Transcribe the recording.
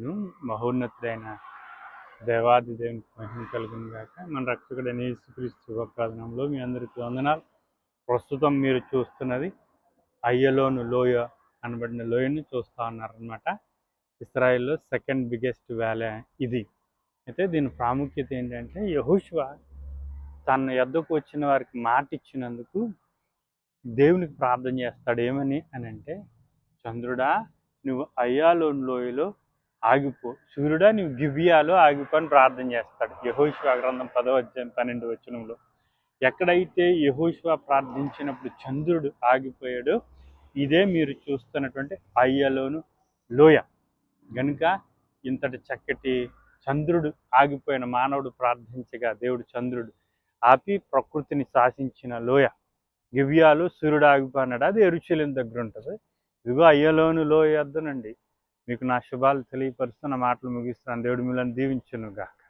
ను మహోన్నతుడైన దేవాది దేవునికి మహిమ కలుగును గాక. మన రక్షకుడైన యేసుక్రీస్తు శుభప్రదనంలో మీ అందరికీ వందనాలు. ప్రస్తుతం మీరు చూస్తున్నది అయ్యలోను లోయ అనబడిన లోయని చూస్తూ ఉన్నారనమాట. ఇస్రాయిల్లో సెకండ్ బిగ్గెస్ట్ వ్యాలీ ఇది. అయితే దీని ప్రాముఖ్యత ఏంటంటే, యెహోషువ తన యొద్దకు వచ్చిన వారికి మాట ఇచ్చినందుకు దేవునికి ప్రార్థన చేస్తాడు. ఏమని అని అంటే, చంద్రుడా నువ్వు అయ్యాలోను లోయలో ఆగిపో, సూర్యుడా నువ్వు గిబియాలో ఆగిపో అని ప్రార్థన చేస్తాడు. యెహోషువ గ్రంథం 10వ అధ్యాయం 12వ వచనంలో ఎక్కడైతే యెహోషువ ప్రార్థించినప్పుడు చంద్రుడు ఆగిపోయాడో ఇదే మీరు చూస్తున్నటువంటి అయ్యలోను లోయ. గనుక ఇంతటి చక్కటి చంద్రుడు ఆగిపోయిన మానవుడు ప్రార్థించగా దేవుడు చంద్రుడు ఆపి ప్రకృతిని శాసించిన లోయ గిబియాలో సూర్యుడు ఆగిపోయినాడు. అది యెరూషలేము దగ్గర ఉంటుంది. ఇదిగో అయ్యలోను లోయ వద్దనండి మీకు నా శుభాలు తెలియపరుస్తూ నా మాటలు ముగిస్తున్నాను. దేవుడు మిమ్మల్ని దీవించునుగాక.